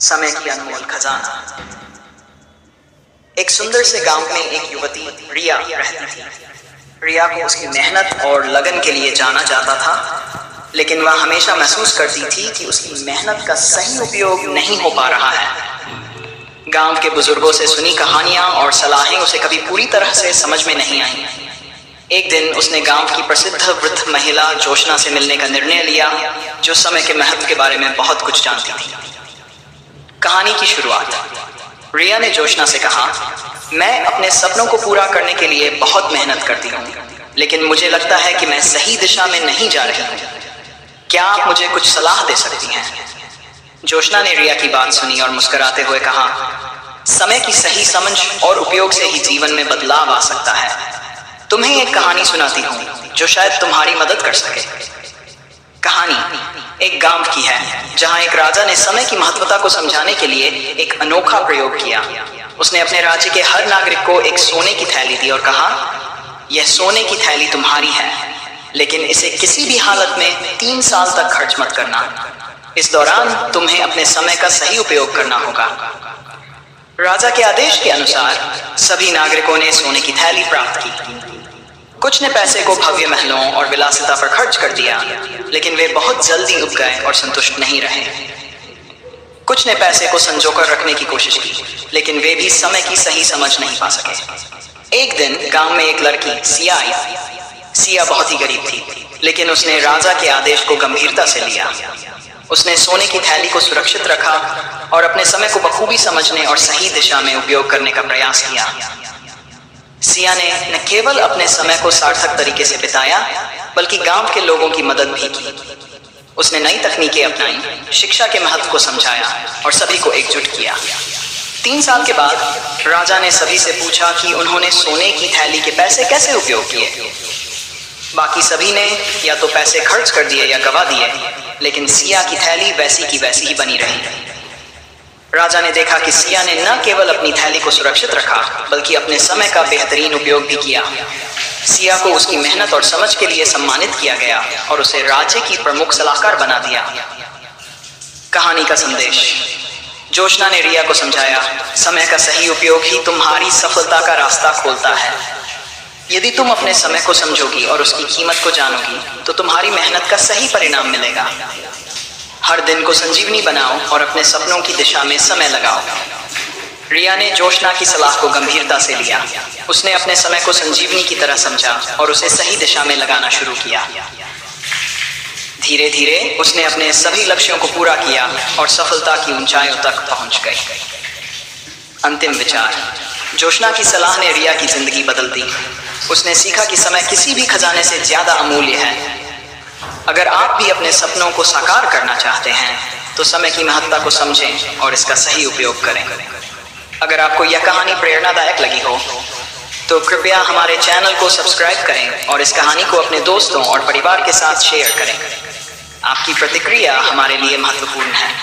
समय की अनमोल खजाना। एक सुंदर से गांव में एक युवती रिया रहती थी। रिया को उसकी मेहनत और लगन के लिए जाना जाता था, लेकिन वह हमेशा महसूस करती थी कि उसकी मेहनत का सही उपयोग नहीं हो पा रहा है। गांव के बुजुर्गों से सुनी कहानियां और सलाहें उसे कभी पूरी तरह से समझ में नहीं आईं। एक दिन उसने गांव की प्रसिद्ध वृद्ध महिला जोशना से मिलने का निर्णय लिया, जो समय के महत्व के बारे में बहुत कुछ जानती थी। कहानी की शुरुआत। रिया ने जोशना से कहा, मैं अपने सपनों को पूरा करने के लिए बहुत मेहनत करती हूँ, लेकिन मुझे लगता है कि मैं सही दिशा में नहीं जा रही हूँ। क्या आप मुझे कुछ सलाह दे सकती हैं? जोशना ने रिया की बात सुनी और मुस्कुराते हुए कहा, समय की सही समझ और उपयोग से ही जीवन में बदलाव आ सकता है। तुम्हें एक कहानी सुनाती हूँ जो शायद तुम्हारी मदद कर सके। कहानी एक गांव की है, जहां एक राजा ने समय की महत्वता को समझाने के लिए एक अनोखा प्रयोग किया। उसने अपने राज्य के हर नागरिक को एक सोने की थैली दी और कहा, यह सोने की थैली तुम्हारी है, लेकिन इसे किसी भी हालत में 3 साल तक खर्च मत करना। इस दौरान तुम्हें अपने समय का सही उपयोग करना होगा। राजा के आदेश के अनुसार सभी नागरिकों ने सोने की थैली प्राप्त की। कुछ ने पैसे को भव्य महलों और विलासिता पर खर्च कर दिया, लेकिन वे बहुत जल्दी उब गए और संतुष्ट नहीं रहे। कुछ ने पैसे को संजोकर रखने की कोशिश की, लेकिन वे भी समय की सही समझ नहीं पा सके। एक दिन गांव में एक लड़की सिया आई। सिया बहुत ही गरीब थी, लेकिन उसने राजा के आदेश को गंभीरता से लिया। उसने सोने की थैली को सुरक्षित रखा और अपने समय को बखूबी समझने और सही दिशा में उपयोग करने का प्रयास किया। सिया ने न केवल अपने समय को सार्थक तरीके से बिताया, बल्कि गांव के लोगों की मदद भी की। उसने नई तकनीकें अपनाई, शिक्षा के महत्व को समझाया और सभी को एकजुट किया। 3 साल के बाद राजा ने सभी से पूछा कि उन्होंने सोने की थैली के पैसे कैसे उपयोग किए। बाकी सभी ने या तो पैसे खर्च कर दिए या गवा दिए, लेकिन सिया की थैली वैसी की वैसी ही बनी रही। राजा ने देखा कि सिया ने न केवल अपनी थैली को सुरक्षित रखा, बल्कि अपने समय का बेहतरीन उपयोग भी किया। सिया को उसकी मेहनत और समझ के लिए सम्मानित किया गया और उसे राज्य की प्रमुख सलाहकार बना दिया। कहानी का संदेश। जोशना ने रिया को समझाया, समय का सही उपयोग ही तुम्हारी सफलता का रास्ता खोलता है। यदि तुम अपने समय को समझोगी और उसकी कीमत को जानोगी, तो तुम्हारी मेहनत का सही परिणाम मिलेगा। हर दिन को संजीवनी बनाओ और अपने सपनों की दिशा में समय लगाओ। रिया ने जोशना की सलाह को गंभीरता से लिया। उसने अपने समय को संजीवनी की तरह समझा और उसे सही दिशा में लगाना शुरू किया। धीरे धीरे उसने अपने सभी लक्ष्यों को पूरा किया और सफलता की ऊंचाइयों तक पहुंच गई। अंतिम विचार। जोशना की सलाह ने रिया की जिंदगी बदल दी। उसने सीखा कि समय किसी भी खजाने से ज्यादा अमूल्य है। अगर आप भी अपने सपनों को साकार करना चाहते हैं, तो समय की महत्ता को समझें और इसका सही उपयोग करें। अगर आपको यह कहानी प्रेरणादायक लगी हो, तो कृपया हमारे चैनल को सब्सक्राइब करें और इस कहानी को अपने दोस्तों और परिवार के साथ शेयर करें। आपकी प्रतिक्रिया हमारे लिए महत्वपूर्ण है।